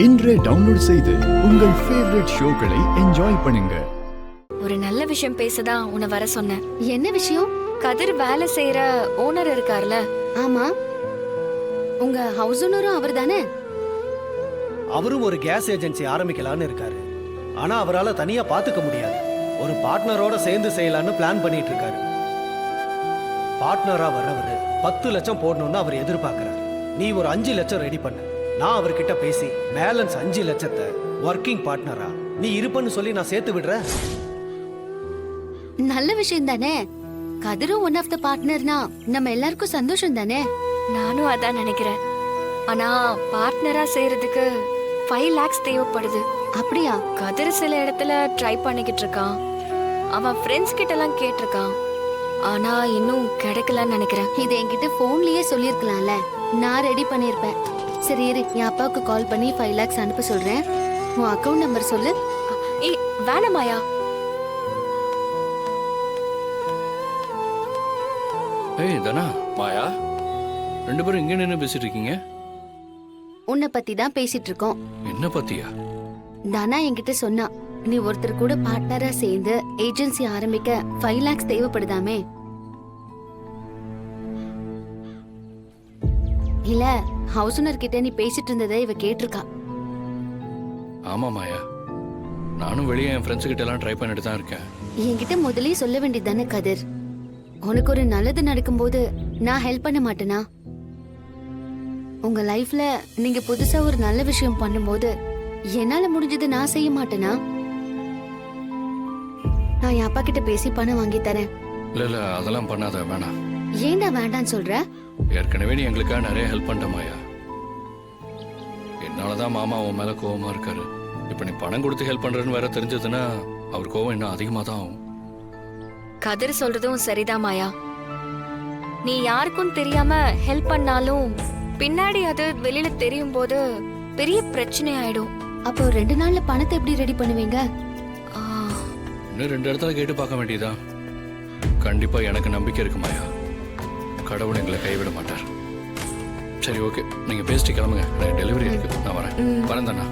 இன்றே டவுன்லோட் செய்து உங்கள் ஃபேவரட் ஷோக்களை என்ஜாய் பண்ணுங்க. ஒரு நல்ல விஷயம் பேசதான் உன்னை வர சொன்னேன். என்ன விஷயம்? கதிர் வேலை செய்யற ஓனர் இருக்கார்ல? ஆமா, உங்க ஹவுஸ் ஓனரும் அவர் தானே? அவரும் ஒரு கேஸ் ஏஜென்சி ஆரம்பிக்கலான்னு இருக்காரு. ஆனா அவரால தனியா பாத்துக்க முடியாது. ஒரு பார்ட்னரோட சேர்ந்து செய்யலான்னு பிளான் பண்ணிட்டு இருக்காரு. பார்ட்னரா வர்றவரு 10 லட்சம் போடணும்னு அவர் எதிர்பார்க்கிறார். நீ ஒரு 5 லட்சம் ரெடி பண்ணு. நான் அவர்கிட்ட பேசி பேலன்ஸ் 5 லட்சத்தை ஒர்க்கிங் பார்ட்னரா நீ இருப்பன்னு சொல்லி நான் சேர்த்து விடுறேன். நல்ல விஷயம் தானே. கதிரும் ஒன் ஆஃப் த பார்ட்னர்னா நம்ம எல்லாருக்கும் சந்தோஷம் தானே. நானும் அதான் நினைக்கிறேன். ஆனா பார்ட்னரா செய்யறதுக்கு 5 lakhs தேவைப்படுது. அப்படியா? கதிர் சில இடத்துல ட்ரை பண்ணிக்கிட்டு இருக்கான். அவன் ஃப்ரெண்ட்ஸ் கிட்ட எல்லாம் கேட்டிருக்கான். ஆனா இன்னும் கிடைக்கலன்னு நினைக்கிறேன். இது என்கிட்ட போன்லயே சொல்லிருக்கலாம்ல, நான் ரெடி பண்ணிருப்பேன். சரி இரு, என் அப்பாவுக்கு கால் பண்ணி 5 lakhs அனுப்ப சொல்றேன். உன் அக்கவுண்ட் நம்பர் சொல்லு. ஏய் வேணாமாயா? ஏய் தனா, மாயா, ரெண்டு பேரும் இங்க நின்று பேசிட்டு இருக்கீங்க? உன்னை பத்தி தான் பேசிட்டு இருக்கோம். என்ன பத்தியா? தானா என்கிட்ட சொன்னா, நீ ஒருத்தர் கூட பார்ட்னரா சேர்ந்து ஏஜென்சி ஆரம்பிக்க 5 lakhs தேவைப்படுதாமே. இல்ல, ஹவுஸ் ஓனர் கிட்ட நீ பேசிட்டு இருந்ததை இவ கேட்டிருக்கா. ஆமா மாயா, நானும் வெளியே என் ஃப்ரெண்ட்ஸ் கிட்ட எல்லாம் ட்ரை பண்ணிட்டு தான் இருக்கேன். என்கிட்ட முதலே சொல்ல வேண்டியதானே கதிர். உனக்கு ஒரு நல்லது நடக்கும்போது நான் ஹெல்ப் பண்ண மாட்டேனா? உங்க லைஃப்ல நீங்க புதுசா ஒரு நல்ல விஷயம் பண்ணும்போது என்னால முடிஞ்சது நான் செய்ய மாட்டேனா? நான் என் அப்பா கிட்ட பேசி பணம் வாங்கி தரேன். இல்ல அதெல்லாம் பண்ணாத, வேணாம். ஏன்டா வேண்டான்னு சொல்ற? ஏற்கனவே நீ எங்களுக்காக நிறைய ஹெல்ப் பண்ணிட்ட மாயா. என்னாலதான் மாமா உன் மேல கோவமா இருக்காரு. இப்ப நீ பணம் கொடுத்து ஹெல்ப் பண்றேன்னு வேற தெரிஞ்சதுன்னா அவர் கோவம் இன்னும் அதிகமா தான் ஆகும். கதிர் சொல்றதும் சரிதான் மாயா. நீ யாருக்கும் தெரியாம ஹெல்ப் பண்ணாலும் பின்னாடி அது வெளியில தெரியும் போது பெரிய பிரச்சனை ஆயிடும். அப்போ 2 நாள்ல பணத்தை எப்படி ரெடி பண்ணுவீங்க? இன்னும் 2 இடத்துல கேட்டு பார்க்க வேண்டியதா. கண்டிப்பா எனக்கு நம்பிக்கை இருக்கு மாயா, கடவுள் எங்களை கைவிட மாட்டார். சரி ஓகே, நீங்க பேசிட்டு கிளம்புங்க, எனக்கு டெலிவரி இருக்கு. நான் வரேன். வரேன் தானா?